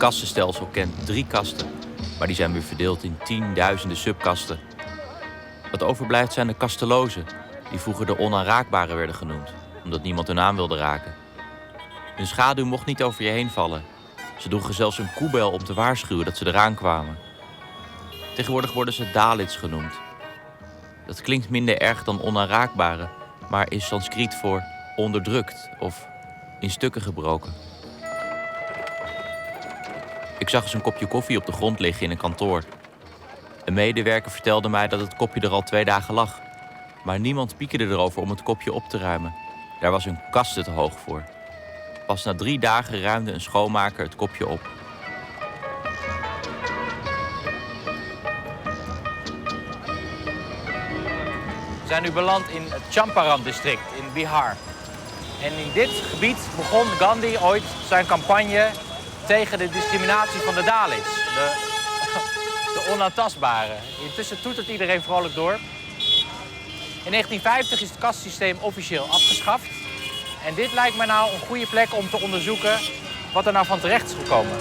kastenstelsel kent 3 kasten, maar die zijn weer verdeeld in tienduizenden subkasten. Wat overblijft zijn de kastelozen, die vroeger de onaanraakbaren werden genoemd, omdat niemand hun aan wilde raken. Hun schaduw mocht niet over je heen vallen. Ze droegen zelfs een koebel om te waarschuwen dat ze eraan kwamen. Tegenwoordig worden ze Dalits genoemd. Dat klinkt minder erg dan onaanraakbare, maar is Sanskriet voor onderdrukt of in stukken gebroken. Ik zag eens een kopje koffie op de grond liggen in een kantoor. Een medewerker vertelde mij dat het kopje er al 2 dagen lag. Maar niemand piekerde erover om het kopje op te ruimen. Daar was hun kasten te hoog voor. Pas na 3 dagen ruimde een schoonmaker het kopje op. We zijn nu beland in het Champaran-district in Bihar. En in dit gebied begon Gandhi ooit zijn campagne tegen de discriminatie van de Dalits. De onaantastbaren. Intussen toetert iedereen vrolijk door. In 1950 is het kastsysteem officieel afgeschaft. En dit lijkt me nou een goede plek om te onderzoeken wat er nou van terecht is gekomen.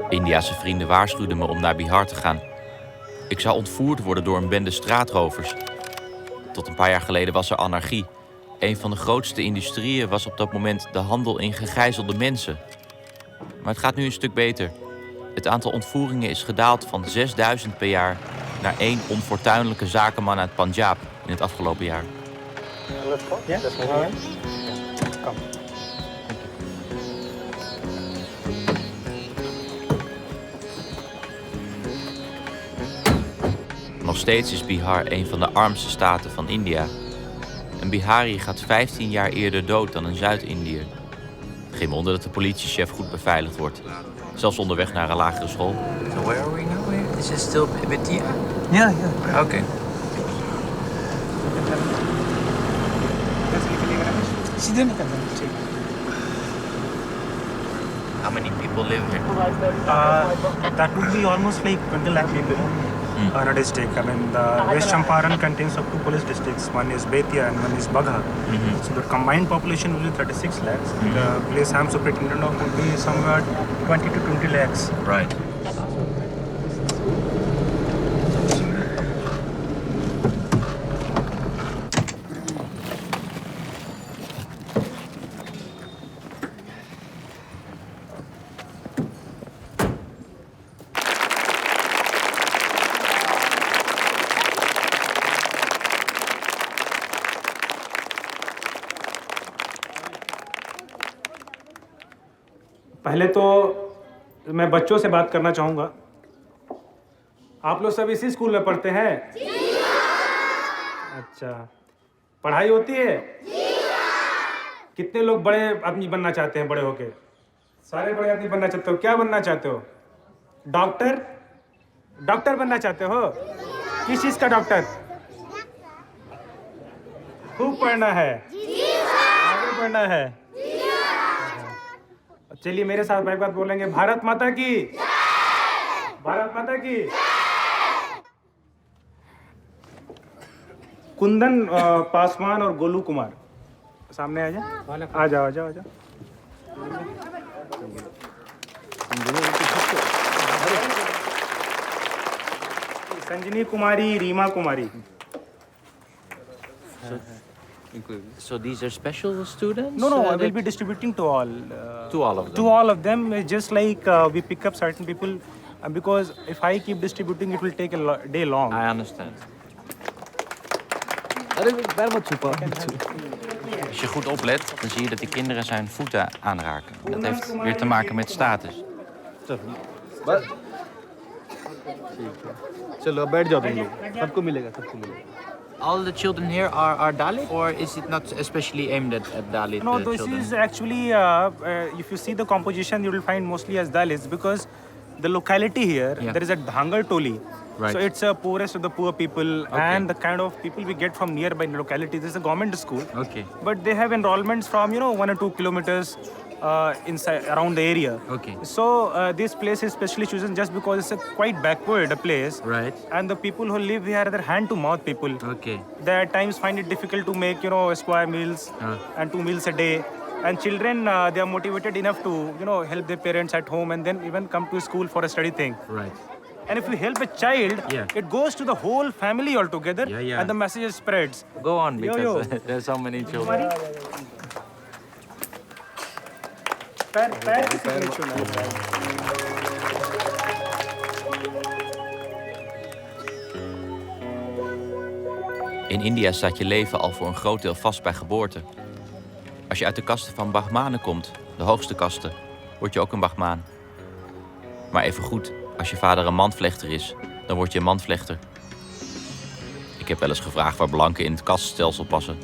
Indiase vrienden waarschuwden me om naar Bihar te gaan. Ik zou ontvoerd worden door een bende straatrovers. Tot een paar jaar geleden was er anarchie. Een van de grootste industrieën was op dat moment de handel in gegijzelde mensen. Maar het gaat nu een stuk beter. Het aantal ontvoeringen is gedaald van 6000 per jaar naar 1 onfortuinlijke zakenman uit Punjab in het afgelopen jaar. Ja? Kom. Nog steeds is Bihar een van de armste staten van India. Een Bihari gaat 15 jaar eerder dood dan een Zuid-Indiër. Geen wonder dat de politiechef goed beveiligd wordt. Zelfs onderweg naar een lagere school. So where are we now? Is it still Vitia? Ja. Okay. सीधे निकल जाना चाहिए. How many people live here? That would be almost like 20 lakh people in a district. I mean, the West Champaran contains of 2 police districts. One is Betia and one is Bagha. So the combined population will be 36 lakhs. The place I'm superintendent of would be somewhere 20 to 20 lakhs. Right. पहले तो मैं बच्चों से बात करना चाहूँगा। आप लोग सब इसी स्कूल में पढ़ते हैं? अच्छा, पढ़ाई होती है? कितने लोग बड़े आदमी बनना चाहते हैं बड़े होके? सारे बड़े आदमी बनना चाहते हो? क्या बनना चाहते हो? डॉक्टर? डॉक्टर बनना चाहते हो? किस चीज़ का डॉक्टर? खूब पढ़ना है, आगे पढ़ना है। चलिए मेरे साथ एक बात बोलेंगे, भारत माता की, भारत माता की। कुंदन पासवान और गोलू कुमार सामने आ जाओ, आ जाओ, आ जाओ, आ जाओ। संजनी कुमारी, रीमा कुमारी। So these are special students? No, I will be distributing to all. To all of them? To all of them, just like we pick up certain people, because if I keep distributing, it will take a day long. I understand. Als je goed oplet, dan zie je dat die kinderen zijn voeten aanraken. Dat heeft weer te maken met status. चलो बैठ जाओ तुम लोग सबको मिलेगा सबको मिलेगा. All the children here are Dalit, or is it not especially aimed at Dalit No, this children? is actually, if you see the composition, you will find mostly as Dalits, because the locality here, there is a Dhangar Toli. Right. So it's a poorest of the poor people, and the kind of people we get from nearby localities. This is a government school. Okay. But they have enrollments from, 1 or 2 kilometers. inside around the area. Okay. So this place is specially chosen just because it's a quite backward place. Right. And the people who live here are hand-to-mouth people. Okay. They at times find it difficult to make, square meals and 2 meals a day. And children, they are motivated enough to, help their parents at home and then even come to school for a study thing. Right. And if you help a child, it goes to the whole family altogether, and the message spreads. Go on, because Yo. there's so many children. In India staat je leven al voor een groot deel vast bij geboorte. Als je uit de kasten van Brahmanen komt, de hoogste kasten, word je ook een Brahmaan. Maar evengoed, als je vader een mandvlechter is, dan word je een mandvlechter. Ik heb wel eens gevraagd waar blanken in het kaststelsel passen.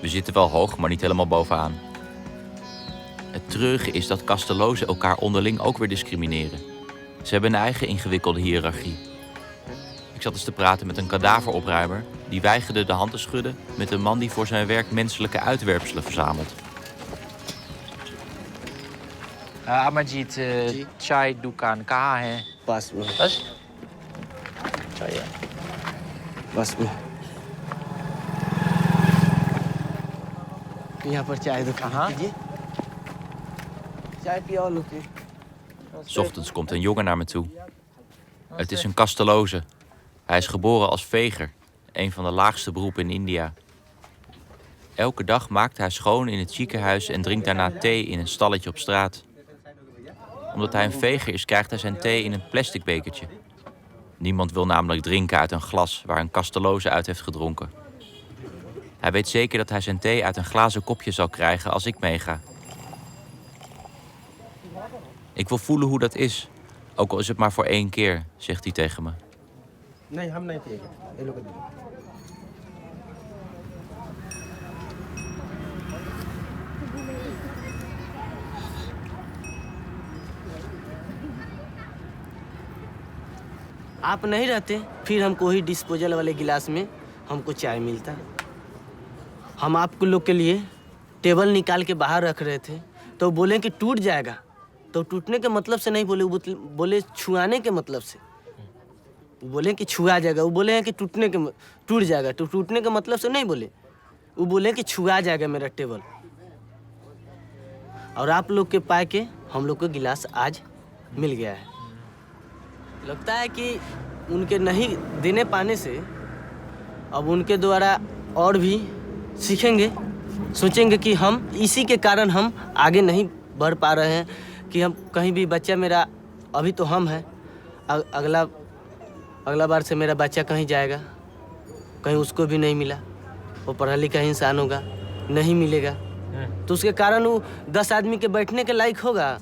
We zitten wel hoog, maar niet helemaal bovenaan. Het treurige is dat kastelozen elkaar onderling ook weer discrimineren. Ze hebben een eigen ingewikkelde hiërarchie. Ik zat eens te praten met een kadaveropruimer die weigerde de hand te schudden met een man die voor zijn werk menselijke uitwerpselen verzamelt. Amarjit, chai dukan kaha hai? पास में Bas? Chai hai. बस में यहाँ पर चाय दुकान कीजिए चाय पिया लोग के 'S Ochtends komt een jongen naar me toe. Het is een kasteloze. Hij is geboren als veger, een van de laagste beroepen in India. Elke dag maakt hij schoon in het ziekenhuis en drinkt daarna thee in een stalletje op straat. Omdat hij een veger is, krijgt hij zijn thee in een plastic bekertje. Niemand wil namelijk drinken uit een glas waar een kasteloze uit heeft gedronken. Hij weet zeker dat hij zijn thee uit een glazen kopje zal krijgen als ik meega. Ik wil voelen hoe dat is, ook al is het maar voor 1 keer, zegt hij tegen me. नहीं हम नहीं पिएंगे ये लोग आप नहीं रहते फिर हमको ही डिस्पोजल वाले गिलास में हमको चाय मिलता। हम आपको लोग के लिए टेबल निकाल के बाहर रख रहे थे तो बोले कि टूट जाएगा, तो टूटने के मतलब से नहीं बोले, बोले छुआने के मतलब से। वो बोले कि छुआ जाएगा, वो बोले हैं कि टूट जाएगा, तो टूटने के मतलब से नहीं बोले, वो बोले कि छुआ जाएगा मेरा टेबल। और आप लोग के पाए के हम लोग को गिलास आज मिल गया है। लगता है कि उनके नहीं देने पाने से अब उनके द्वारा और भी सीखेंगे, सोचेंगे कि हम इसी के कारण हम आगे नहीं बढ़ पा रहे हैं कि हम कहीं भी बच्चा मेरा अभी तो हम हैं, अगला बार से मेरा बच्चा कहीं जाएगा, कहीं उसको भी नहीं मिला, वो पढ़ा लिखा इंसान होगा, नहीं मिलेगा, तो उसके कारण वो 10 आदमी के बैठने के लायक होगा।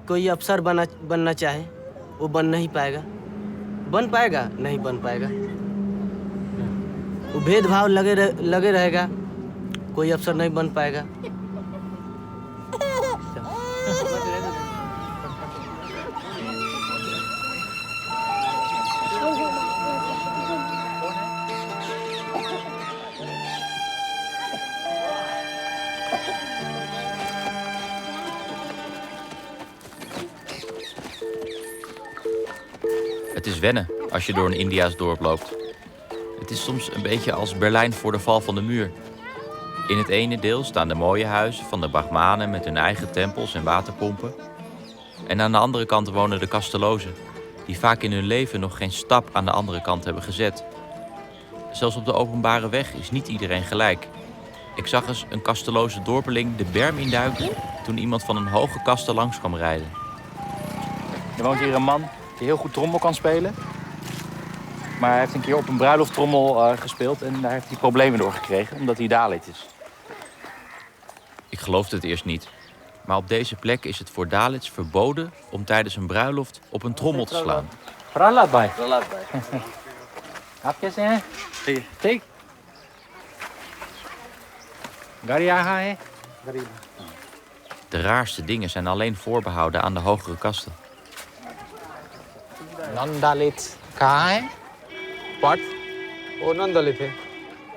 कोई अफसर बनना चाहे वो बन नहीं पाएगा, बन पाएगा नहीं बन पाएगा, वो भेदभाव लगे रहेगा, कोई अफसर नहीं बन पाएगा। Het is wennen als je door een Indiaas dorp loopt. Het is soms een beetje als Berlijn voor de val van de muur. In het ene deel staan de mooie huizen van de Brahmanen met hun eigen tempels en waterpompen. En aan de andere kant wonen de kastelozen, die vaak in hun leven nog geen stap aan de andere kant hebben gezet. Zelfs op de openbare weg is niet iedereen gelijk. Ik zag eens een kasteloze dorpeling de berm induiken toen iemand van een hoge kaste langs kwam rijden. Er woont hier een man die heel goed trommel kan spelen. Maar hij heeft een keer op een bruiloft trommel gespeeld en daar heeft hij problemen door gekregen, omdat hij Dalit is. Ik geloofde het eerst niet. Maar op deze plek is het voor Dalits verboden om tijdens een bruiloft op een trommel te slaan. Prahlad bhai. Aap kaise hain? Theek. Gari aha hai? De raarste dingen zijn alleen voorbehouden aan de hogere kasten. Non-Dalit kaha hai? What? वो non दलित है।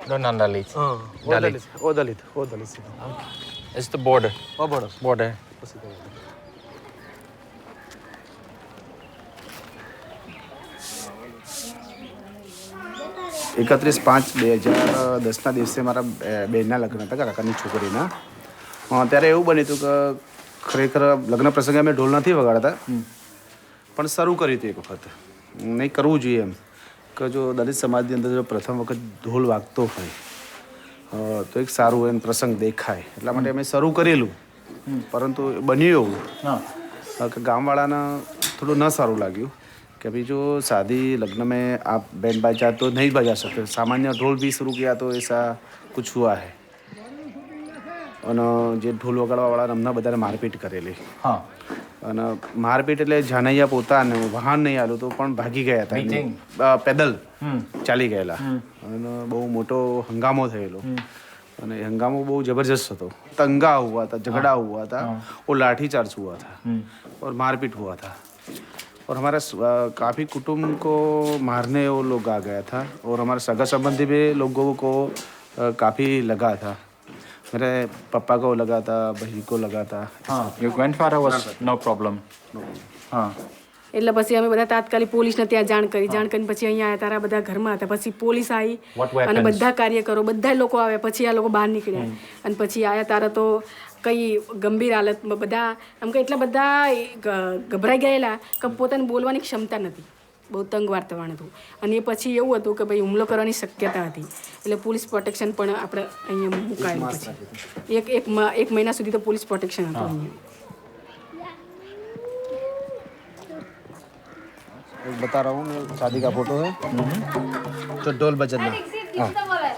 No non-Dalit. हाँ, वो Dalit. दलित, वो दलित, वो दलित से। It's the border. वो बड़ा। Border. પછી કહેવાય. 31/5/2010ના દિવસે મારા બહેનના લગ્ન હતા, કાકાની છોકરીના. ત્યારે એવું બન્યું હતું કે ખરેખર લગ્ન પ્રસંગે અમે ઢોલ નથી વગાડતા, પણ શરૂ કર્યું હતું એક વખત. નહીં કરવું જોઈએ એમ કે જો દલિત સમાજની અંદર જો પ્રથમ વખત ઢોલ વાગતો હોય તો એક સારું એમ પ્રસંગ દેખાય, એટલા માટે અમે શરૂ કરેલું. પરંતુ બન્યું એવું કે ગામવાળાને થોડું ન સારું લાગ્યું कि अभी जो शादी लग्न में आप बैंड बाजा तो नहीं बजा सकते, सामान्य ढोल भी शुरू किया तो ऐसा कुछ हुआ है. અને જે ઢોલ વગાડવાવાળા અમને બધાને મારપીટ કરેલી. અને મારપીટ એટલે જાનૈયા પોતાને વાહન નહીં આલું તો પણ ભાગી ગયા હતા, પેદલ ચાલી ગયેલા. અને બહુ મોટો હંગામો થયેલો. અને હંગામો બહુ જબરજસ્ત હતો. દંगा हुआ था, झगड़ा हुआ था और लाठीचार्ज हुआ था और मारपीट हुआ था. और हमारा काफ़ी कुटुंब को मारने वो लोग आ गया था और हमारे सगा संबंधी भी लोगों को काफ़ी लगा था. मेरे पापा को लगा था, बहन को लगा था. Your grandfather was no problem. એટલે પછી અમે બધા તાત્કાલિક પોલીસને ત્યાં જાણ કરીને પછી અહીંયા આવ્યા. તારા બધા ઘરમાં હતા, પછી પોલીસ આવી અને બધા કાર્યકરો બધા લોકો આવ્યા. પછી આ લોકો બહાર નીકળ્યા અને પછી આવ્યા. તારા તો કઈ ગંભીર હાલતમાં બધા આમ કે એટલા બધા ગભરાઈ ગયેલા કે પોતાને બોલવાની ક્ષમતા નથી, બહુ તંગ વાતાવરણ હતું. અને એ પછી એવું હતું કે ભાઈ હુમલો કરવાની શક્યતા હતી, એટલે પોલીસ પ્રોટેક્શન પણ આપણે અહીંયા મુકાયેલું. પછી એક મહિના સુધી તો પોલીસ પ્રોટેક્શન હતું અહીંયા. बता रहा हूँ, शादी का फोटो है तो ढोल बजना. हाँ,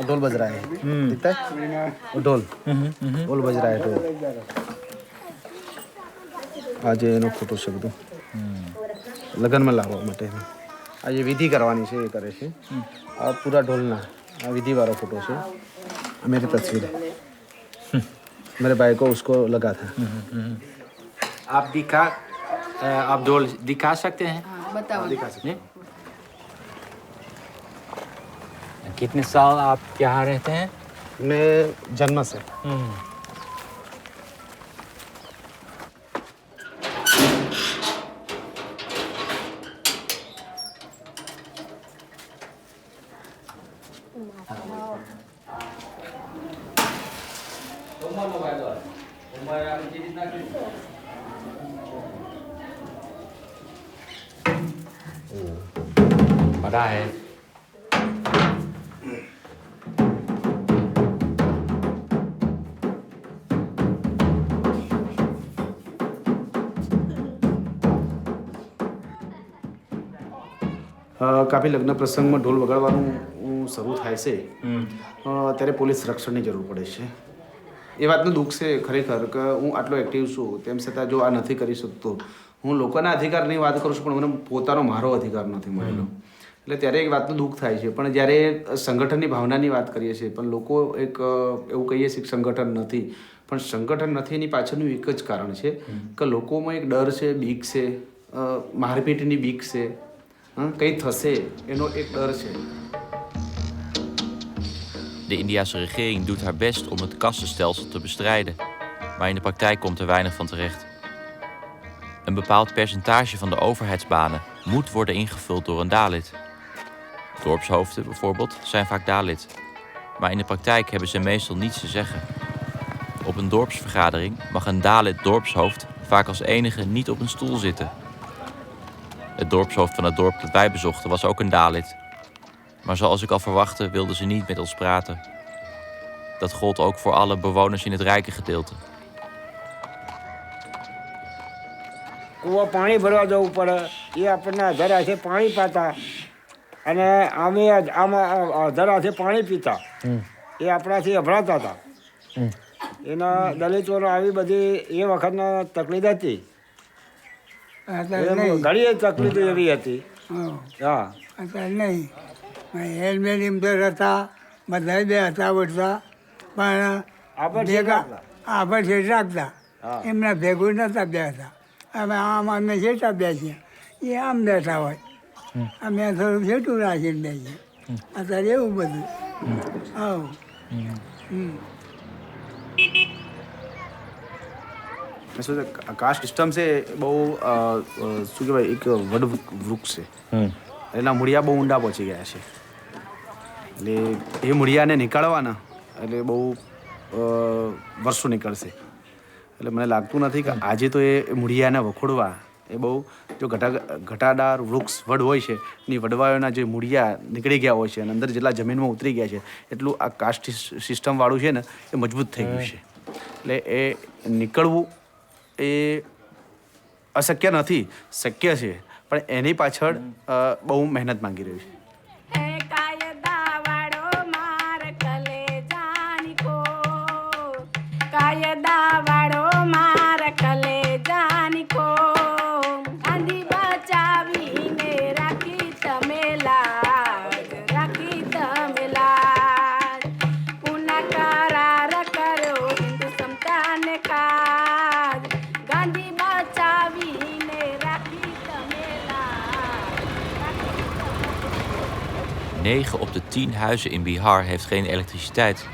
ढोल बज रहा है, दिखता है ढोल बज रहा है ढोल. आज એનો ફોટો છે બધું લગ્નમાં લાવવા માટે. આ જે વિધિ કરવાની છે એ કરે છે. આ પૂરા ઢોલના આ વિધિવાળો ફોટો છે. આ मेरी तस्वीर है, मेरे भाई को उसको लगा था. आप ढोल दिखा सकते हैं? बताओ. दिखा सकते हैं. कितने साल आप यहाँ रहते हैं? मैं जन्म से बड़ा है. કાફી લગ્ન પ્રસંગમાં ઢોલ વગાડવાનું શરૂ થાય છે ત્યારે પોલીસ રક્ષણની જરૂર પડે છે. એ વાતનું દુઃખ છે ખરેખર કે હું આટલો એક્ટિવ છું તેમ છતાં જો આ નથી કરી શકતો. હું લોકોના અધિકારની વાત કરું છું પણ મને પોતાનો મારો અધિકાર નથી મળેલો. એટલે ત્યારે એક વાતનું દુઃખ થાય છે. પણ જ્યારે સંગઠનની ભાવનાની વાત કરીએ છીએ પણ લોકો એક એવું કહીએ છીએ કે સંગઠન નથી, પણ સંગઠન નથી એની પાછળનું એક જ કારણ છે કે લોકોમાં એક ડર છે, બીક છે, મારપીટની બીક છે, કંઈ થશે એનો એક ડર છે. De Indiase regering doet haar best om het kastenstelsel te bestrijden, maar in de praktijk komt er weinig van terecht. Een bepaald percentage van de overheidsbanen moet worden ingevuld door een Dalit. Dorpshoofden bijvoorbeeld zijn vaak Dalit, maar in de praktijk hebben ze meestal niets te zeggen. Op een dorpsvergadering mag een Dalit dorpshoofd vaak als enige niet op een stoel zitten. Het dorpshoofd van het dorp dat wij bezochten was ook een Dalit. Maar zoals ik al verwachtte wilden ze niet met ons praten. Dat gold ook voor alle bewoners in het rijke gedeelte. કૂવા પાણી ભરવા જવું પડે, એ આપણને અધરાથી પાણી પાતા અને અમે આમાં અધરાથી પાણી પીતા, એ આપણાથી અભરાતા હતા. એના દલિતોનો આવી બધી એ વખતના તકલીફ હતી, ઘણી તકલીફ એવી હતી. હા, અત્યારે નહીં. હેલ્મેટ એમ તો હતા, બધા બે હતા વળતા, પણ ભેગા આપણે રાખતા, એમના ભેગું નહોતા બેસતા. અમે આમ અમે છેટા બેસીએ, એ આમ બેઠા હોય, અમે થોડું છેટું રાખીને બેસીએ. અત્યારે એવું બધું. આવું અને શું છે કાસ્ટ સિસ્ટમ છે એ બહુ શું કહેવાય એક વડ વૃક્ષ છે એના મૂળિયા બહુ ઊંડા પહોંચી ગયા છે એટલે એ મૂળિયાને નીકાળવાના એટલે બહુ વર્ષો નીકળશે એટલે મને લાગતું નથી કે આજે તો એ મૂળિયાને વખોડવા એ બહુ જો ઘટાદાર વૃક્ષ વડ હોય છે એની વડવાયોના જે મૂળિયા નીકળી ગયા હોય છે અને અંદર જેટલા જમીનમાં ઉતરી ગયા છે એટલું આ કાસ્ટ સિસ્ટમવાળું છે ને એ મજબૂત થઈ ગયું છે એટલે એ નીકળવું એ અશક્ય નથી શક્ય છે પણ એની પાછળ બહુ મહેનત માંગી રહ્યું છે Negen op de 10 huizen in Bihar heeft geen elektriciteit.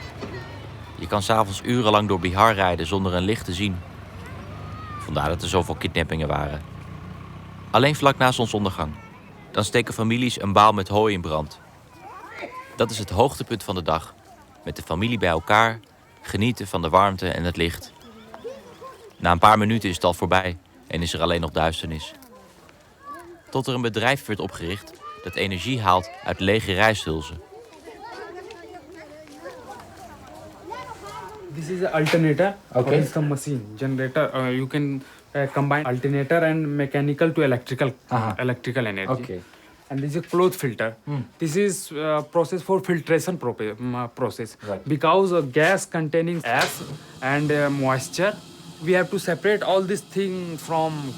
Je kan 's avonds urenlang door Bihar rijden zonder een licht te zien. Vandaar dat er zoveel kidnappingen waren. Alleen vlak na zonsondergang. Dan steken families een baal met hooi in brand. Dat is het hoogtepunt van de dag. Met de familie bij elkaar, genieten van de warmte en het licht. Na een paar minuten is het al voorbij en is er alleen nog duisternis. Tot er een bedrijf werd opgericht dat energie haalt uit lege rijsthulzen. This is an alternator. Okay. This is the machine generator. You can combine alternator and mechanical to electrical energy. Okay. And this is a cloth filter. This is process for filtration process. Right. Because gas containing ash and moisture, we have to separate all this thing from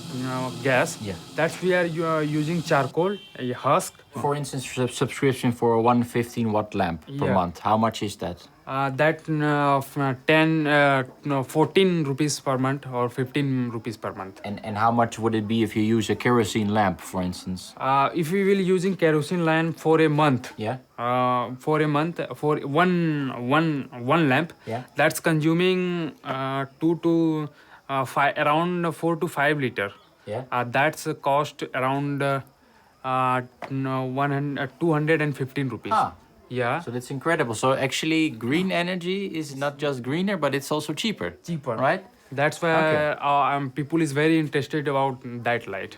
gas. Yeah. That's we are using charcoal, a husk. For instance, subscription for a 115 watt lamp per month. How much is that? 14 rupees per month or 15 rupees per month. And how much would it be if you use a kerosene lamp, for instance? If we will using kerosene lamp for a month, for a month, for one lamp, that's consuming 2 to 5, around 4 to 5 liter. That's cost around 215 rupees. Yeah. So that's incredible. So actually, green energy is not just greener, but it's also cheaper. Cheaper, right? That's why people is very interested about that light.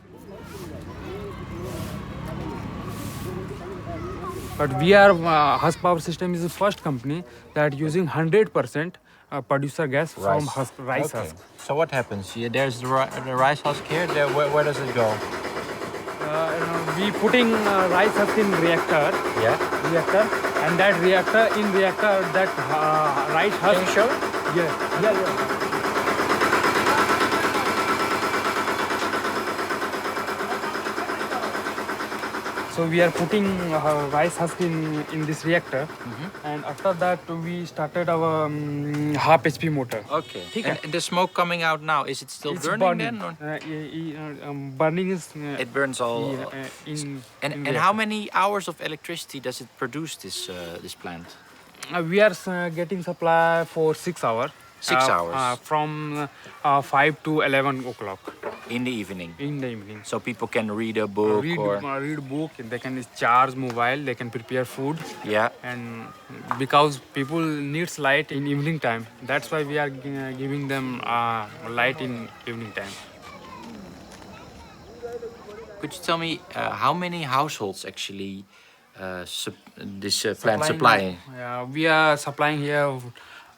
But we are Husk Power System is the first company that using 100% producer gas from rice husk. So what happens? There's the rice husk here. Where does it go? We putting rice husk in reactor. Reactor, and that reactor that rice husk. Can you show? Yeah. So we are putting rice husk in this reactor, and after that we started our half HP motor. Okay. And the smoke coming out now, is it still burning then? Or? Burning is. It burns all. And how many hours of electricity does it produce this plant? We are getting supply for 6 hours. 6 hours? From 5 to 11 o'clock. In the evening? In the evening. So people can read a book read book, they can charge mobile, they can prepare food. Yeah. And because people needs light in evening time, that's why we are giving them light in evening time. Could you tell me how many households actually this plant supplying? We are supplying here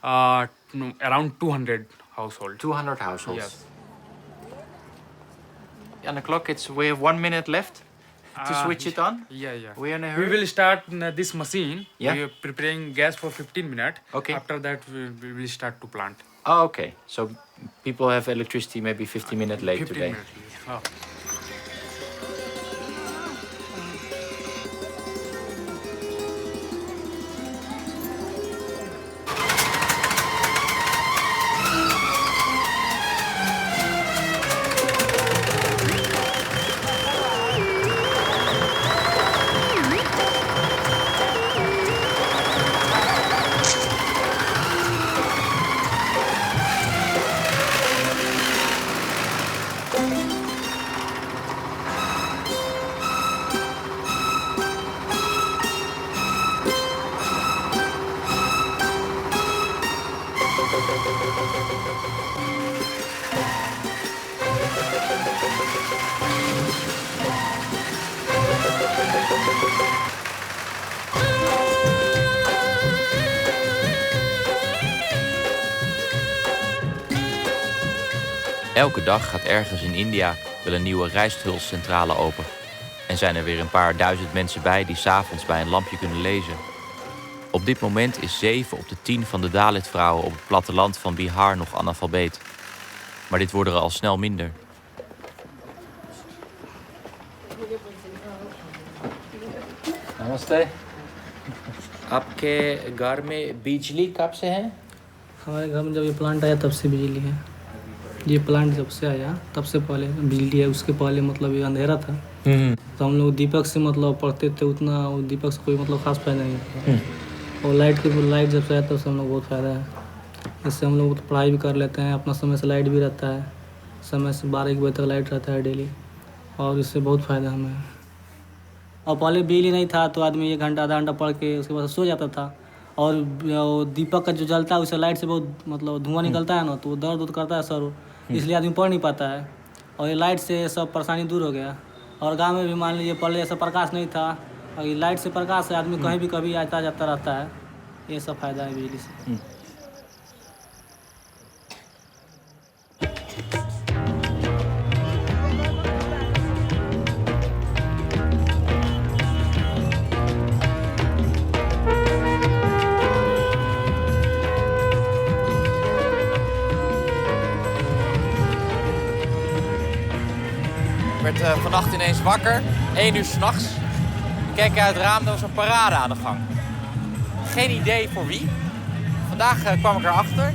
around 200 households. 200 households? Yes. On the clock, we have 1 minute left to switch it on. Yeah. We're in a hurry. We will start this machine. Yeah. We are preparing gas for 15 minutes. Okay. After that, we will start to plant. Oh, okay. So people have electricity maybe 15 minutes late 15 today. minutes. Oh. Elke dag gaat ergens in India wel een nieuwe rijsthulscentrale open. En zijn er weer een paar duizend mensen bij die 's avonds bij een lampje kunnen lezen. Op dit moment is 7 op de 10 van de Dalit-vrouwen op het platteland van Bihar nog analfabeet. Maar dit worden er al snel minder. Namaste. आपके घर में बिजली कब से है? हमारे घर में जब ये प्लांट आया तब से बिजली है। ये प्लांट जब से आया तब से पहले बिजली है। उसके पहले मतलब ये अंधेरा था, तो हम लोग दीपक से मतलब पढ़ते थे। उतना दीपक से कोई मतलब खास फायदा नहीं था। और लाइट जब से आया तब से हम लोग बहुत फ़ायदा है। इससे हम लोग पढ़ाई भी कर लेते हैं, अपना समय से लाइट भी रहता है। समय से 12-1 बजे तक लाइट रहता है डेली, और इससे बहुत फ़ायदा हमें। और पहले बिजली नहीं था तो आदमी 1 घंटा आधा घंटा पढ़ के उसके बाद सो जाता था। और दीपक का जो जलता है उससे लाइट से बहुत मतलब धुआं निकलता है ना, तो दर्द करता है सर, इसलिए आदमी पढ़ नहीं पाता है। और ये लाइट से सब परेशानी दूर हो गया। और गांव में भी मान लीजिए पहले ऐसा प्रकाश नहीं था, और ये लाइट से प्रकाश से आदमी कहीं भी कभी आता जाता रहता है। ये सब फायदा है बिजली से। Ik werd vannacht ineens wakker, 1 uur 's nachts. Ik keek uit het raam, er was een parade aan de gang. Geen idee voor wie. Vandaag kwam ik erachter.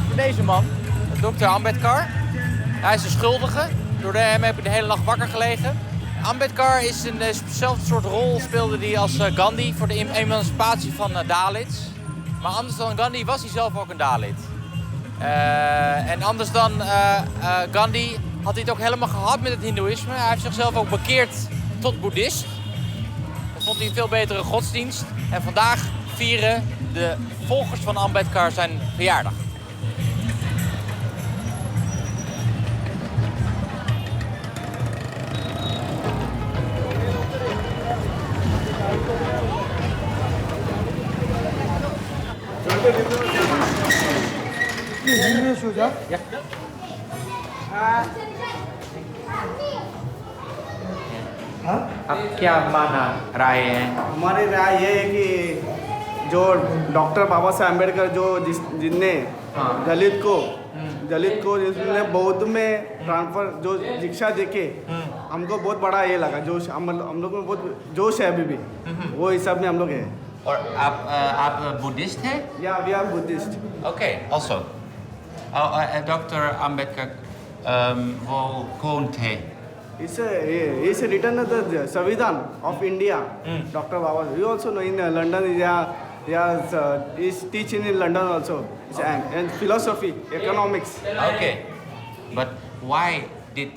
Voor deze man, Dr. Ambedkar. Hij is de schuldige. Door hem heb ik de hele nacht wakker gelegen. Ambedkar is eenzelfde soort rol speelde hij als Gandhi voor de emancipatie van Dalits. Maar anders dan Gandhi was hij zelf ook een Dalit. En anders dan Gandhi had hij het ook helemaal gehad met het hindoeïsme. Hij heeft zichzelf ook bekeerd tot boeddhist. Dat vond hij een veel betere godsdienst. En vandaag vieren de volgers van Ambedkar zijn verjaardag. अब क्या माना राय है? हमारी राय ये है कि जो doctor बाबा साहब अम्बेडकर जो जिनने दलित को जिसने बौद्ध में ट्रांसफर जो शिक्षा देके हमको बहुत बड़ा ये लगा जोश। हम लोग में बहुत जोश है अभी भी, वो हिसाब में हम लोग है। और आप बुद्धिस्ट हैं? या we are Buddhist. Okay, also doctor Ambedkar वो कौन थे? He's written the Sanvidan of India. Dr. Baba. You also know in London. He's teaching in London also. And philosophy, economics. Okay, but why did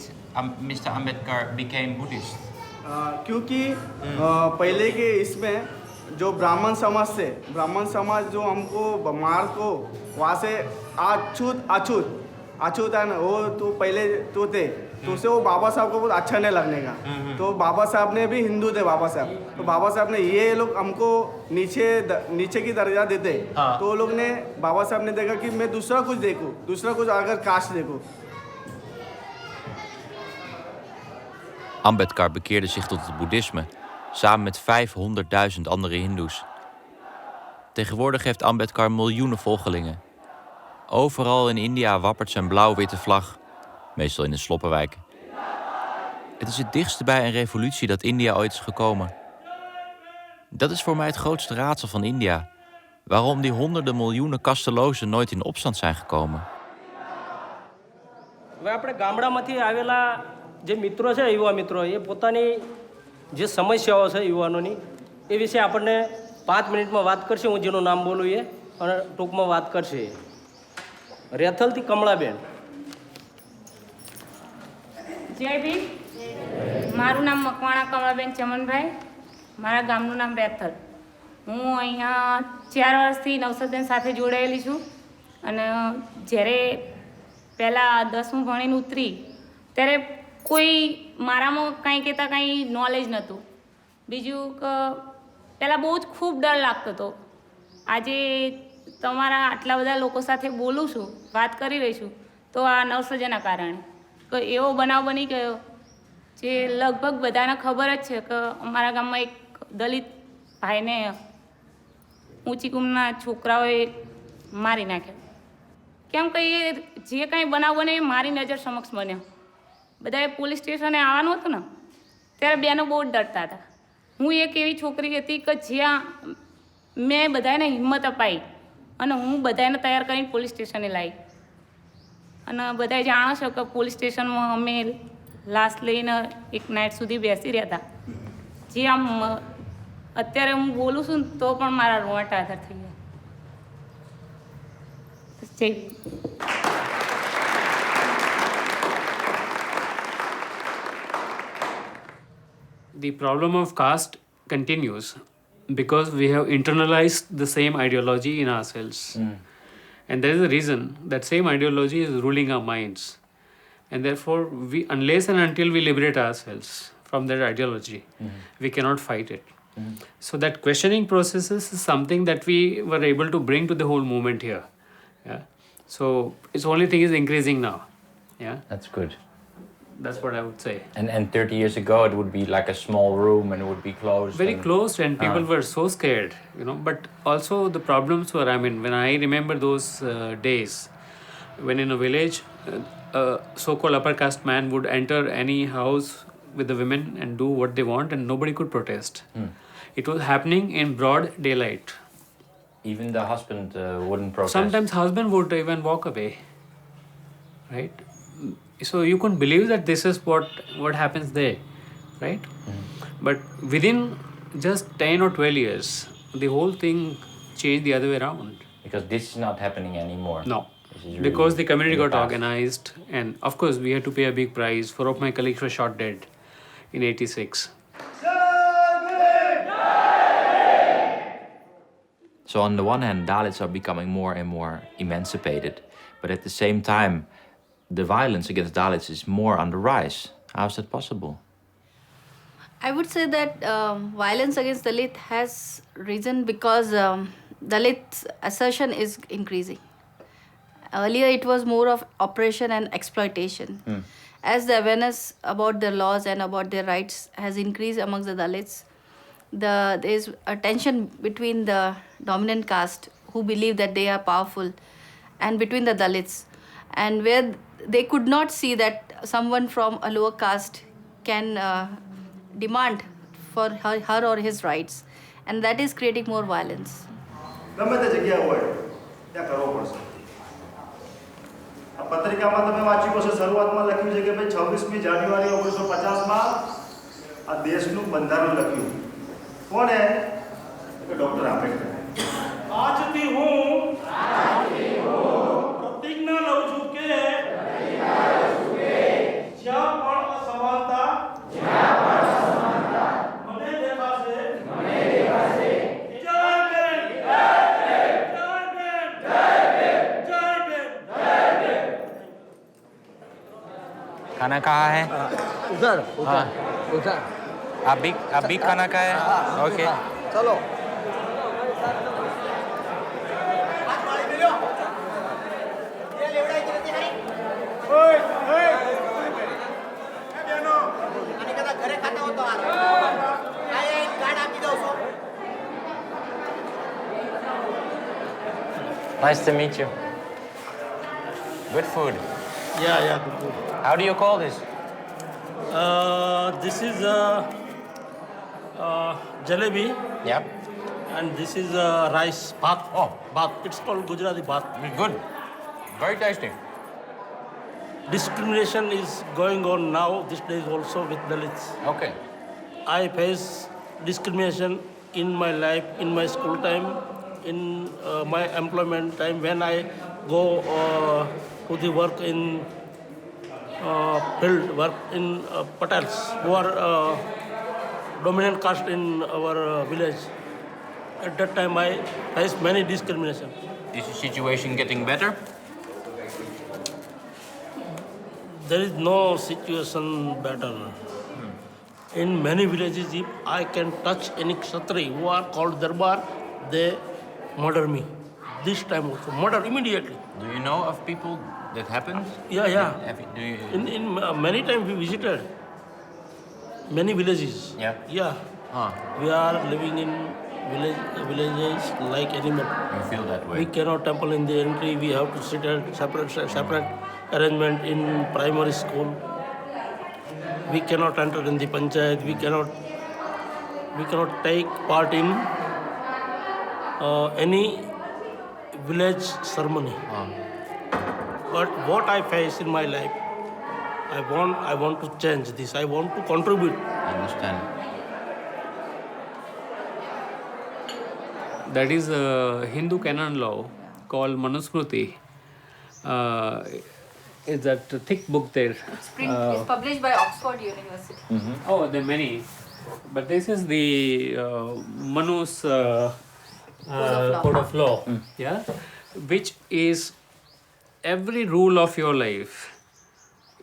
Mr. Ambedkar became Buddhist? क्योंकि पहले के इसमें जो ब्राह्मण समाज जो हमको मार को वहाँ से अछूत है ना, वो तो पहले तो थे, तो उससे वो बाबा साहब को बहुत अच्छा नहीं लगने का। तो बाबा साहब ने भी हिंदू थे बाबा साहब, तो बाबा साहब ने ये लोग हमको नीचे की दर्जा देते, तो वो लोग ने बाबा साहब ने देखा कि मैं दूसरा कुछ अगर कास्ट देखूं। Ambedkar bekeerde zich tot het boeddhisme, samen met 500.000 andere hindoes. Tegenwoordig heeft Ambedkar miljoenen volgelingen. Overal in India wappert zijn blauw-witte vlag, meestal in een sloppenwijk. Het is het dichtste bij een revolutie dat India ooit is gekomen. Dat is voor mij het grootste raadsel van India. Waarom die honderden miljoenen kastelozen nooit in opstand zijn gekomen. આપણે ગામડામાંથી આવેલા જે મિત્રો છે, યુવા મિત્રો, એ પોતાની જે સમસ્યાઓ છે યુવાનોની, એ વિશે આપણને 5 મિનિટમાં વાત કરશે. હું જેનું નામ બોલું એ અને ટૂંકમાં વાત કરશે. રેથલથી કમળાબેન. જય ભીમ મારું નામ મકવાણા કમળાબેન ચમનભાઈ મારા ગામનું નામ બેથલ હું અહીંયા 4 વર્ષથી નવસદન સાથે જોડાયેલી છું અને જ્યારે પહેલાં 10મું ભણીને ઉતરી ત્યારે કોઈ મારામાં કાંઈ કહેતા કાંઈ નોલેજ નહોતું બીજું કે પહેલાં બહુ જ ખૂબ ડર લાગતો હતો આજે તમારા આટલા બધા લોકો સાથે બોલું છું વાત કરી રહી છું તો આ નવસર્જનના કારણે કે એવો બનાવ બની ગયો જે લગભગ બધાને ખબર જ છે કે અમારા ગામમાં એક દલિત ભાઈને ઊંચી કુમના છોકરાઓએ મારી નાખ્યો કેમ કે એ જે કાંઈ બનાવ બને એ મારી નજર સમક્ષ બન્યો બધાએ પોલીસ સ્ટેશને આવવાનું હતું ને ત્યારે બેનો બહુ ડરતા હતા હું એક એવી છોકરી હતી કે જ્યાં મેં બધાને હિંમત અપાઈ અને હું બધાને તૈયાર કરીને પોલીસ સ્ટેશને લાવી અને બધાએ જાણો છો કે પોલીસ સ્ટેશનમાં અમે લાશ લઈને એક નાઇટ સુધી બેસી રહ્યા હતા જે આમ અત્યારે હું બોલું છું ને તો પણ મારા રોવાટા આધાર થઈ ગયા જય The problem of caste continues because we have internalized the same ideology in ourselves. And there is a reason that same ideology is ruling our minds. And therefore, unless and until we liberate ourselves from that ideology, we cannot fight it. So that questioning process is something that we were able to bring to the whole movement here. Yeah. So its only thing is increasing now. Yeah. That's good. That's what I would say. And 30 years ago, it would be like a small room and it would be closed. Very closed, and people were so scared, you know. But also the problems were, I mean, when I remember those days, when in a village, a so-called upper caste man would enter any house with the women and do what they want, and nobody could protest. It was happening in broad daylight. Even the husband wouldn't protest. Sometimes husband would even walk away, right? So you couldn't believe that this is what happens there, right? But within just 10 or 12 years, the whole thing changed the other way around. Because this is not happening anymore. No. Really because the community got organized, and of course we had to pay a big price. 4 of my colleagues were shot dead in 86. So on the one hand, Dalits are becoming more and more emancipated, but at the same time, the violence against Dalits is more on the rise. How is that possible? I would say that violence against Dalit has risen because Dalit assertion is increasing. Earlier it was more of oppression and exploitation. As the awareness about their laws and about their rights has increased amongst the Dalits, there is a tension between the dominant caste who believe that they are powerful and between the Dalits, and where they could not see that someone from a lower caste can demand for her or his rights, and that is creating more violence. પત્રિકામાં તમે વાંચ્યું હશે શરૂઆતમાં લખ્યું છે કે ભાઈ 26મી જાન્યુઆરી 1950માં આ દેશનું બંધારણ લખ્યું કોણે ડોક્ટર આંબેડકર આજથી હું પ્રતિજ્ઞા લઉં છું કે જ્યાં પણ અસમાનતા મને દેખાશે खाना कहाँ है? उधर उधर उधर आप भी खाना खाए? ओके चलो Nice to meet you. Good food. Yeah, good food. How do you call this? This is jalebi. Yep. And this is rice bhat. Oh, bhat. It's called Gujarati bhat. Good. Very tasty. Discrimination is going on now these days also with Dalits. Okay. I face discrimination in my life, in my school time, in my employment time when I go to the work in field work in Patels, who are dominant caste in our village. At that time, I faced many discrimination. Is the situation getting better? There is no situation better. In many villages, if I can touch any Kshatri who are called Darbar, they murder me. This time also, murder immediately. Do you know of people that happened? Yeah. Do you, In many times we visited many villages. Yeah. We are living in villages like animal. You feel that way? We cannot temple in the entry. We have to sit at separate arrangement in primary school. We cannot enter in the panchayat. We cannot take part in any village ceremony. But what I face in my life, I want to change this. I want to contribute. I understand. That is a Hindu canon law called Manusmriti. Is that thick book there? It's published by Oxford University. Oh, there are many. But this is the Manu's code of law. Yeah, which is every rule of your life.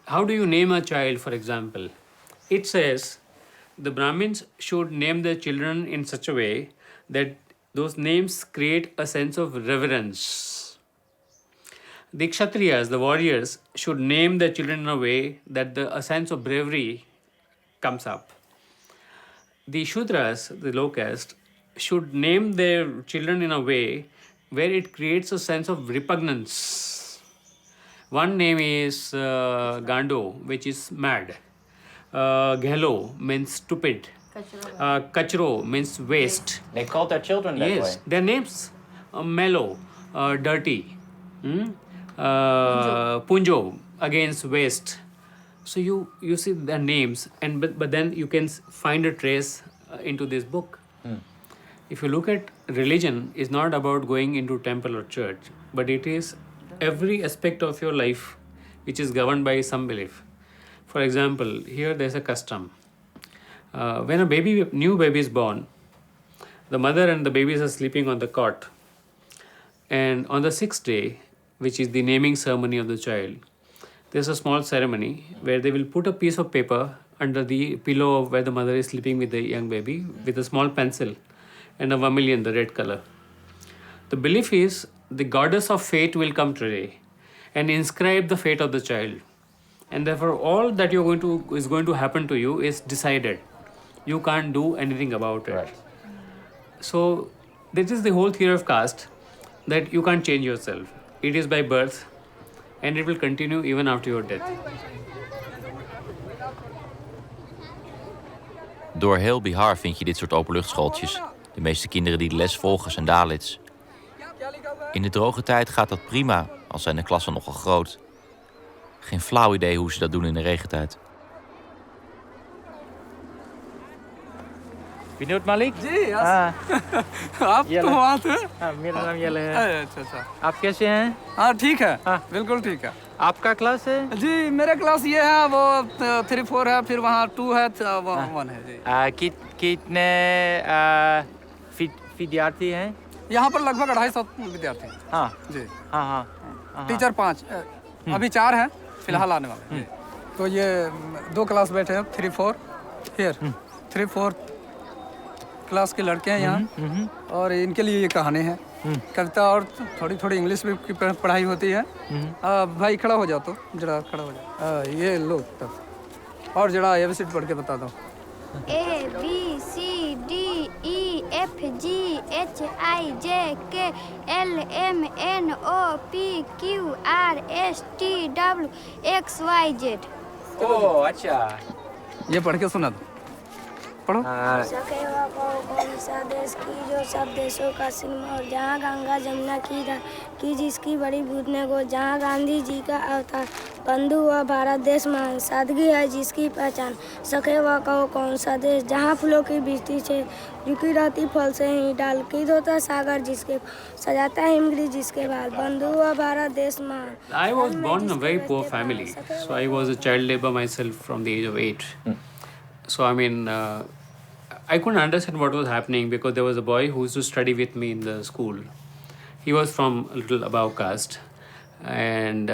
How do you name a child, for example? It says the Brahmins should name their children in such a way that those names create a sense of reverence. The Kshatriyas, the warriors, should name their children in a way that a sense of bravery comes up. The Shudras, the low caste, should name their children in a way where it creates a sense of repugnance. One name is Gando, which is mad. Ghelo means stupid. Kachro means waste. They called their children that way. Yes, their names mellow, dirty. Punjo against waste. So you see their names, and but then you can find a trace into this book. If you look at religion, is not about going into temple or church, but it is every aspect of your life which is governed by some belief. For example, here there's a custom. When a new baby is born, the mother and the babies are sleeping on the cot. And on the 6th day, which is the naming ceremony of the child, there's a small ceremony where they will put a piece of paper under the pillow of where the mother is sleeping with the young baby with a small pencil and a vermilion, the red color. The belief is the goddess of fate will come today and inscribe the fate of the child. And therefore, all that is going to happen to you is decided. You can't do anything about it. Right. So, this is the whole theory of caste, that you can't change yourself. It is by birth, and it will continue even after your death. Door heel Bihar vind je dit soort openluchtschooltjes. De meeste kinderen die de les volgen zijn Dalits. In de droge tijd gaat dat prima, al zijn de klassen nogal groot. Geen flauw idee hoe ze dat doen in de regentijd. Vinod मालिक जी आप तो वहाँ थे मेरा नाम येले है अच्छा आप कैसे हैं हाँ ठीक है बिल्कुल ठीक है आपका क्लास है जी मेरा क्लास ये है वो 3-4 है फिर वहाँ 2 है 1 है जी कितने विद्यार्थी हैं यहाँ पर लगभग 250 विद्यार्थी हाँ जी हाँ टीचर 5 अभी 4 हैं फिलहाल आने वाले तो ये 2 क्लास बैठे हैं 3-4 फिर 3-4 क्लास के लड़के हैं यहाँ और इनके लिए ये कहानी है कविता और थोड़ी इंग्लिश में की पढ़ाई होती है भाई खड़ा हो जाओ तो जरा खड़ा हो जाओ ये लो तब और जरा एबीसीडी पढ़ के बता दो ABCDEFGHIJKLMNOPQRSTWXYZ ओह अच्छा ये पढ़ के सुना दो पढ़ो। सके हुआ कौन सा देश की जो सब देशों का सिरमौर, जहाँ गंगा जमुना की जिसकी बड़ी भूतने को, जहाँ गांधी जी का अवतार, बंधु हुआ भारत देश महान, सादगी है जिसकी पहचान। सके हुआ कौन सा देश, जहाँ फूलों की बिजती से झुकी रहती फल से ही डाल, की होता सागर जिसके सजाता है हिमगिरी जिसके बाद, बंधु हुआ भारत देश महान। I was born in a very poor family, so I was a child labor myself from the age of 8. So I mean, I couldn't understand what was happening because there was a boy who used to study with me in the school. He was from a little above caste, and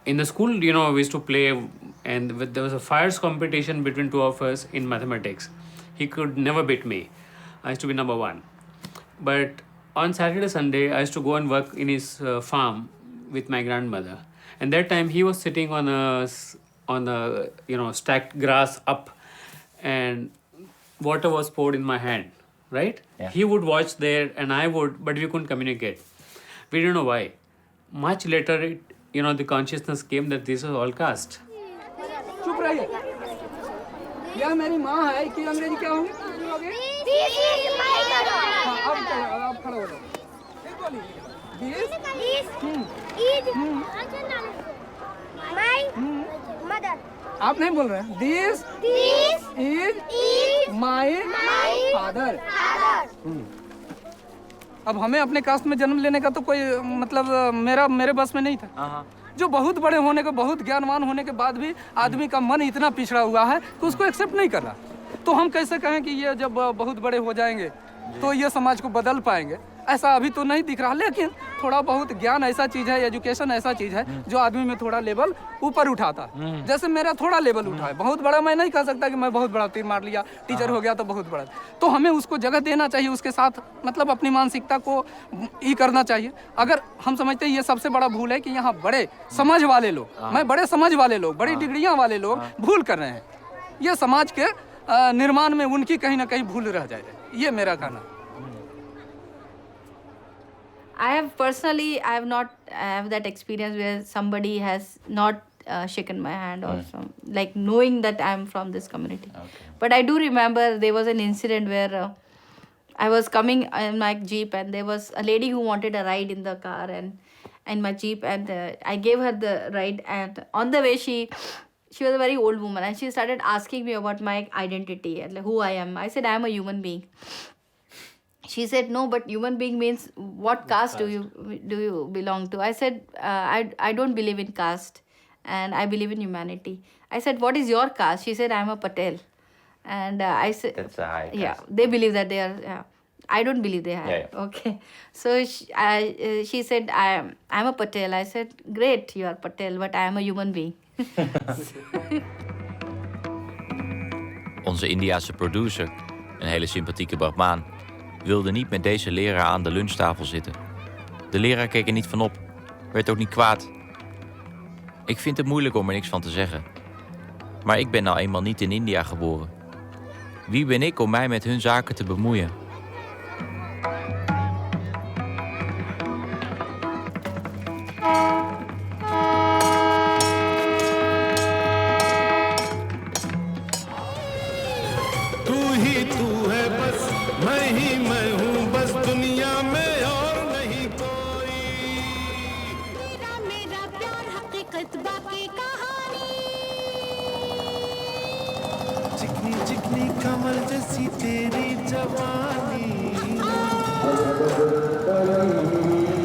in the school, you know, we used to play, and there was a fires competition between two of us in mathematics. He could never beat me. I used to be number one. But on Saturday, Sunday, I used to go and work in his farm with my grandmother. And that time he was sitting on a you know, stacked grass up, and water was poured in my hand, right? Yeah. He would watch there and I would, but we couldn't communicate. We didn't know why. Much later, you know, the consciousness came that this was all caste. चुप रहिए। यह मेरी माँ है कि अंग्रेजी क्या होंगे? आप खड़े हो जाओ। फिर बोलिए। आप नहीं बोल रहे हैं। This is my father. अब हमें अपने कास्ट में जन्म लेने का तो कोई मतलब मेरे बस में नहीं था। जो बहुत बड़े होने के, बहुत ज्ञानवान होने के बाद भी आदमी का मन इतना पिछड़ा हुआ है कि उसको एक्सेप्ट नहीं कर रहा। तो हम कैसे कहें कि ये जब बहुत बड़े हो जाएंगे तो ये समाज को बदल पाएंगे? ऐसा अभी तो नहीं दिख रहा, लेकिन थोड़ा बहुत ज्ञान ऐसा चीज है, एजुकेशन ऐसा चीज है जो आदमी में थोड़ा लेवल ऊपर उठाता है। जैसे मेरा थोड़ा लेवल उठा है, बहुत बड़ा मैं नहीं कह सकता कि मैं बहुत बड़ा तीर मार लिया, टीचर हो गया तो बहुत बड़ा। तो हमें उसको जगह देना चाहिए, उसके साथ मतलब अपनी मानसिकता को ये करना चाहिए। अगर हम समझते हैं ये सबसे बड़ा भूल है कि यहाँ बड़े समझ वाले लोग, मैं बड़े समझ वाले लोग, बड़ी डिग्रियां वाले लोग भूल कर रहे हैं। ये समाज के निर्माण में उनकी कहीं ना कहीं भूल रह जाए, ये मेरा कहना। I have not have that experience where somebody has not shaken my hand or some, like knowing that I'm from this community. Okay. But I do remember there was an incident where I was coming in my Jeep and there was a lady who wanted a ride in the car and my Jeep, and I gave her the ride, and on the way she was a very old woman and she started asking me about my identity and like who I am. I said I am a human being. She said, no, but human being means what caste do you belong to? I said, I don't believe in caste and I believe in humanity. I said, what is your caste? She said, I'm a Patel. And I said, that's a high caste. Yeah, they believe that they are, yeah. I don't believe they are. Yeah. Okay. So she said, I'm a Patel. I said, great, you are Patel, but I am a human being. Onze Indiase producer, een hele sympathieke Brahmaan, wilde niet met deze leraar aan de lunchtafel zitten. De leraar keek er niet van op, werd ook niet kwaad. Ik vind het moeilijk om er niks van te zeggen. Maar ik ben nou eenmaal niet in India geboren. Wie ben ik om mij met hun zaken te bemoeien?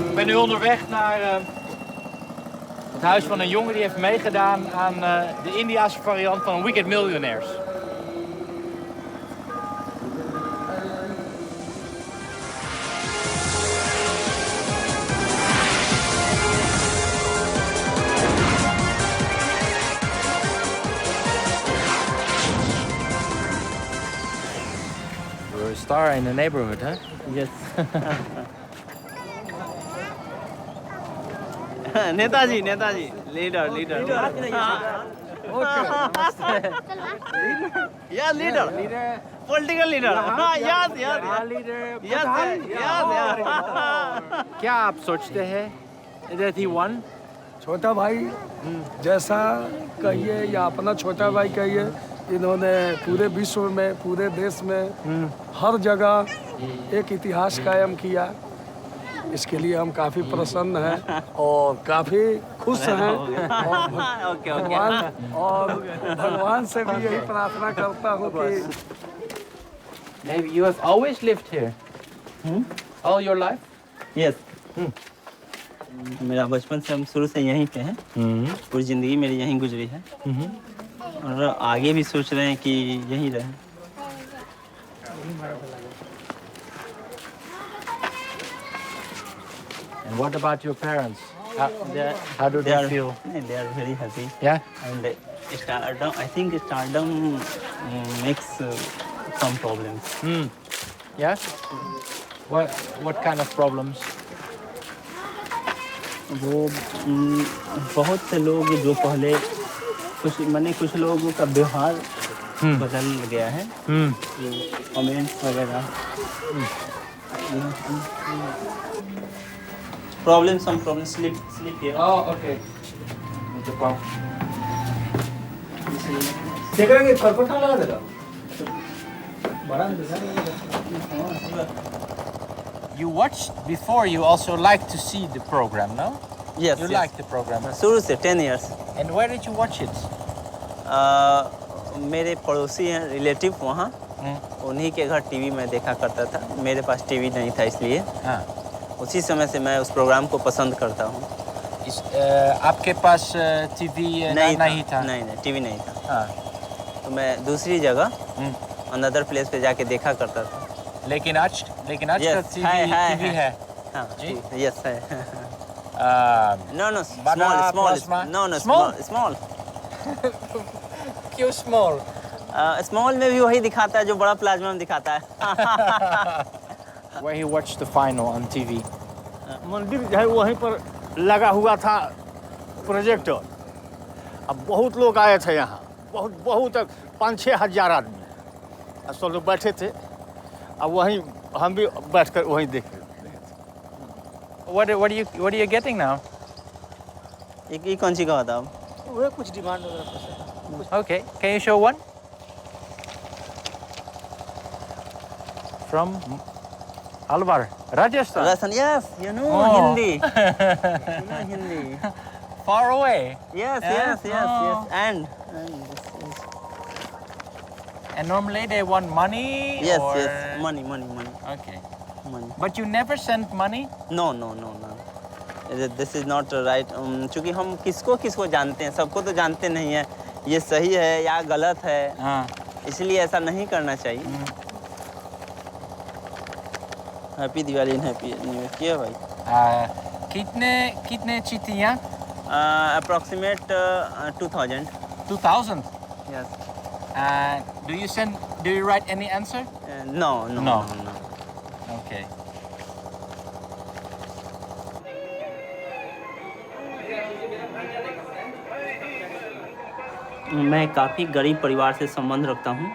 Ik ben nu onderweg naar het huis van een jongen die heeft meegedaan aan de Indiase variant van Wicked Millionaires. You're a star in the neighborhood, huh? Yes. Netaji leader. Yeah, leader. Political leader. Yes. क्या आप सोचते हैं that he won? छोटा भाई जैसा कहिए या अपना छोटा भाई कहिए, इन्होंने पूरे विश्व में, पूरे देश में हर जगह एक इतिहास कायम किया। इसके लिए हम काफ़ी प्रसन्न हैं और काफ़ी खुश हैं और भगवान से भी यही प्रार्थना करता हूँ कि Maybe you have always lived here? All your life? Yes मेरा बचपन से हम शुरू से यहीं पे हैं। पूरी ज़िंदगी मेरी यहीं गुजरी है और आगे भी सोच रहे हैं कि यहीं रहें। And what about your parents? How do they they feel? They are very happy. Yeah? And stardom, I think stardom makes some problems. Yeah? What kind of problems? वो बहुत से लोग जो पहले कुछ लोगों का व्यवहार बदल गया है, कमेंट्स वगैरह, some problems sleep here. Oh, okay. You watched before, you also like to see the program, no? Yes. You like the program? शुरू से 10 years. And where did you watch it? मेरे पड़ोसी हैं, रिलेटिव वहाँ, उन्हीं के घर टीवी में देखा करता था। मेरे पास टीवी नहीं था इसलिए उसी समय से मैं उस प्रोग्राम को पसंद करता हूँ। आपके पास टीवी नहीं था? नहीं, टीवी नहीं था। तो मैं दूसरी जगह अनदर प्लेस पे जाके देखा करता था। लेकिन आज का टीवी है। हाँ, यस है। No, small. क्यों small? स्मॉल में भी वही दिखाता है जो बड़ा प्लाज्मा में दिखाता है। Where he watched the final on TV? मंदिर जो है वहीं पर लगा हुआ था प्रोजेक्टर। अब बहुत लोग आए थे यहाँ, बहुत 5-6 हजार आदमी, सब लोग बैठे थे। अब वहीं हम भी बैठकर वहीं देख रहे थे। What are you getting now? ये कौन सी का था? वो कुछ डिमांड वगैरह। Okay, can you show one? From Alwar, Rajasthan. Yes, you know Hindi. You know Hindi. Far away. Yes. And normally they want money. Yes, or... yes, money. Okay. Money. But you never sent money? No. This is not right. क्योंकि हम किसको जानते हैं, सबको तो जानते नहीं है ये सही है या गलत है। इसलिए ऐसा नहीं करना चाहिए। Happy Diwali and happy new year किया भाई। कितने चीटियाँ? Approximate 2000. 2000? Yes. Do you write any answer? No. Okay. मैं काफ़ी गरीब परिवार से संबंध रखता हूँ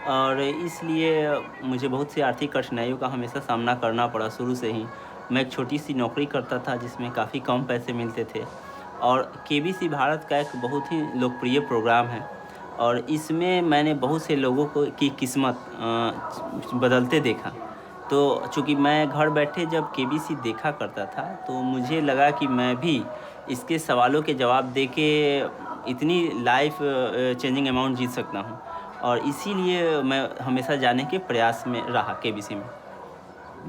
और इसलिए मुझे बहुत सी आर्थिक कठिनाइयों का हमेशा सामना करना पड़ा शुरू से ही। मैं एक छोटी सी नौकरी करता था जिसमें काफ़ी कम पैसे मिलते थे और केबीसी भारत का एक बहुत ही लोकप्रिय प्रोग्राम है और इसमें मैंने बहुत से लोगों की किस्मत बदलते देखा। तो चूँकि मैं घर बैठे जब केबीसी देखा करता था तो मुझे लगा कि मैं भी इसके सवालों के जवाब दे के इतनी लाइफ चेंजिंग अमाउंट जीत सकता हूँ और इसीलिए मैं हमेशा जाने के प्रयास में रहा केबीसी में।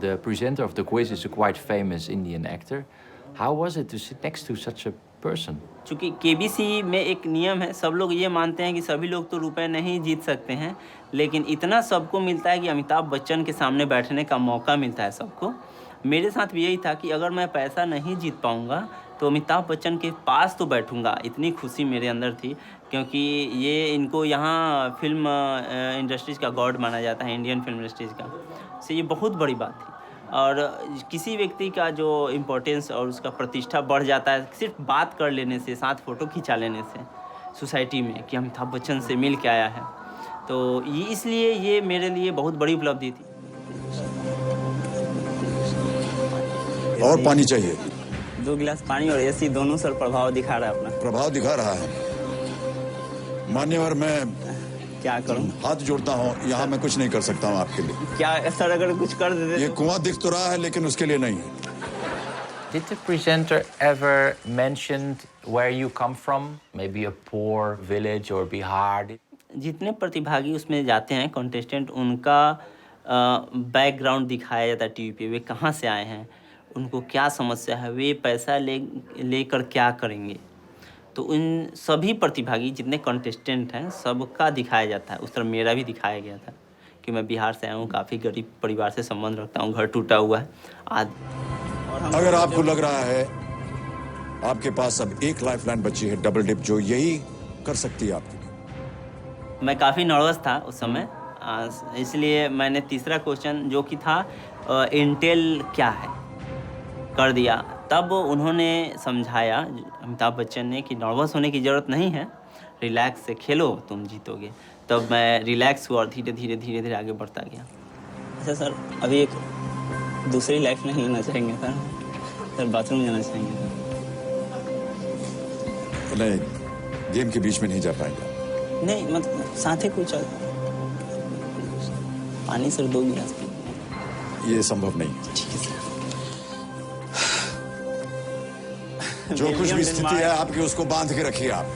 The presenter of the quiz is a quite famous Indian actor. How was it to sit next to such a person? चूँकि केबीसी में एक नियम है, सब लोग ये मानते हैं कि सभी लोग तो रुपए नहीं जीत सकते हैं, लेकिन इतना सबको मिलता है कि अमिताभ बच्चन के सामने बैठने का मौका मिलता है सबको। मेरे साथ भी यही था कि अगर मैं पैसा नहीं जीत पाऊँगा तो अमिताभ बच्चन के पास तो बैठूंगा। इतनी खुशी मेरे अंदर थी क्योंकि ये इनको यहाँ फिल्म इंडस्ट्रीज़ का गॉड माना जाता है, इंडियन फिल्म इंडस्ट्रीज़ का। तो ये बहुत बड़ी बात थी और किसी व्यक्ति का जो इम्पोर्टेंस और उसका प्रतिष्ठा बढ़ जाता है सिर्फ बात कर लेने से, साथ फ़ोटो खिंचा लेने से सोसाइटी में कि अमिताभ बच्चन से मिल के आया है। तो ये इसलिए ये मेरे लिए बहुत बड़ी उपलब्धि थी। और पानी चाहिए? 2 गिलास पानी और एसी दोनों सर प्रभाव दिखा रहा है अपना। प्रभाव दिखा रहा है। मान्यवर, मैं क्या करूं? हाथ जोड़ता हूँ, यहाँ मैं कुछ नहीं कर सकता हूँ आपके लिए। क्या सर अगर कुछ कर देते? ये कुआं दिख तो रहा है लेकिन उसके लिए नहीं है। Did the presenter ever mentioned where you come from? Maybe a poor village or Bihar? जितने प्रतिभागी उसमें जाते हैं कॉन्टेस्टेंट, उनका बैकग्राउंड दिखाया जाता है टीवी पे। वे कहाँ से आए हैं, उनको क्या समस्या है, वे पैसा लेकर क्या करेंगे। तो उन सभी प्रतिभागी जितने कॉन्टेस्टेंट हैं सबका दिखाया जाता है। उस तरह मेरा भी दिखाया गया था कि मैं बिहार से आया हूँ, काफ़ी गरीब परिवार से संबंध रखता हूँ, घर टूटा हुआ है आदि। अगर आपको लग रहा है आपके पास अब एक लाइफलाइन बची है, डबल डिप, जो यही कर सकती है आपके लिए। मैं काफ़ी नर्वस था उस समय, इसलिए मैंने तीसरा क्वेश्चन जो कि था इंटेल क्या है कर दिया। तब उन्होंने समझाया अमिताभ बच्चन ने कि नर्वस होने की ज़रूरत नहीं है, रिलैक्स से खेलो तुम जीतोगे। तब मैं रिलैक्स हुआ और धीरे धीरे आगे बढ़ता गया। अच्छा सर, अभी एक दूसरी लाइफ नहीं लेना चाहेंगे सर बाथरूम जाना चाहेंगे सर? नहीं, गेम के बीच में नहीं जा पाएंगे। नहीं मतलब साथ ही कुछ पानी सर 2 गिलास पी। ये संभव नहीं है। ठीक है सर। जो कुछ भी स्थिति है आपकी, उसको बांध के रखिए आप।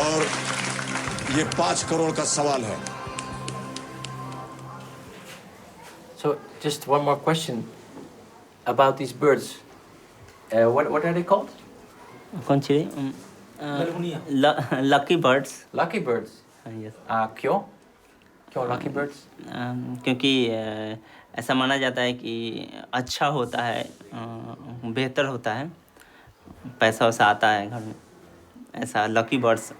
और ये 5 करोड़ का सवाल है। So just one more question about these birds. What are they called? कौन सी? Lucky birds. Lucky birds. Yes. क्यों lucky birds? क्योंकि ऐसा माना जाता है कि अच्छा होता है, बेहतर होता है, पैसा वैसा आता है घर में, ऐसा लकी बर्ड्स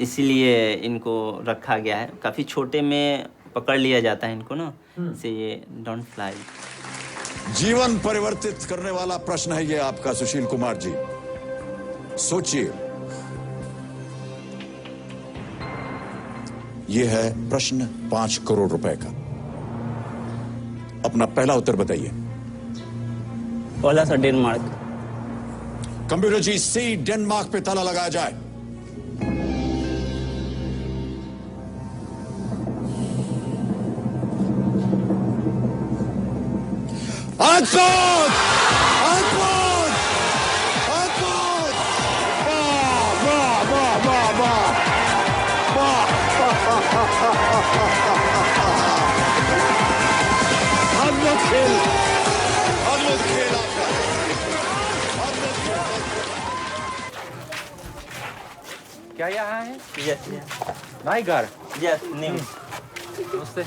इसीलिए इनको रखा गया है। काफ़ी छोटे में पकड़ लिया जाता है इनको ना, इससे ये डोंट फ्लाई। जीवन परिवर्तित करने वाला प्रश्न है ये आपका, सुशील कुमार जी। सोचिए, ये है प्रश्न 5 करोड़ रुपए का। अपना पहला उत्तर बताइए। पहला सर डेनमार्क। कंप्यूटर जी, सी डेनमार्क पे ताला लगाया जाए। अद्भुत! अद्भुत! अद्भुत! वाह वाह वाह वाह वाह वाह! अद्भुत खेल, अद्भुत खेल आपका। क्या यहाँ है? यस नाइगर। यस न्यू। नमस्ते।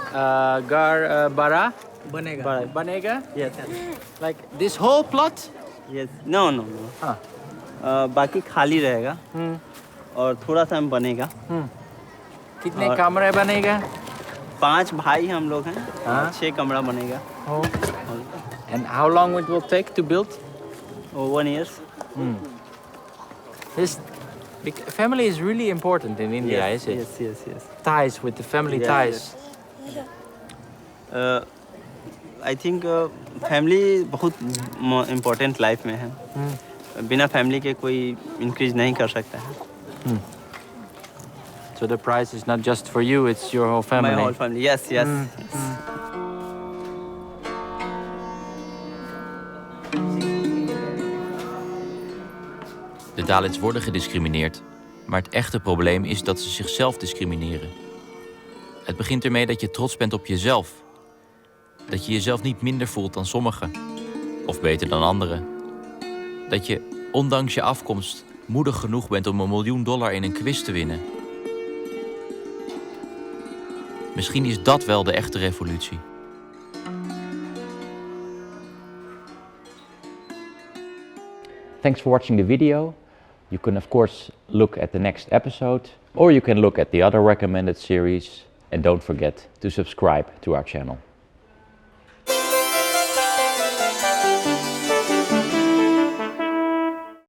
घर बड़ा बनेगा? Yes. Like this whole plot? Yes. No no no. हाँ। बाकी खाली रहेगा और थोड़ा सा बनेगा। कितने कमरे बनेगा? 5 भाई हम लोग हैं, 6 कमरा बनेगा। And how long it will take to build? 1 year. This family is really important in India, Yes, is it? yes, yes, yes. Ties with the family Yeah, ties. I think family बहुत important life में है। बिना family के कोई increase नहीं कर सकता है। So the prize is not just for you, it's your whole family. My whole family, yes, yes. De Dalits worden gediscrimineerd, maar het echte probleem is dat ze zichzelf discrimineren. Het begint ermee dat je trots bent op jezelf. Dat je jezelf niet minder voelt dan sommigen, of beter dan anderen. Dat je, ondanks je afkomst, moedig genoeg bent om $1 miljoen in een quiz te winnen. Misschien is dat wel de echte revolutie. Thanks for watching the video. You can of course look at the next episode, or you can look at the other recommended series, and don't forget to subscribe to our channel.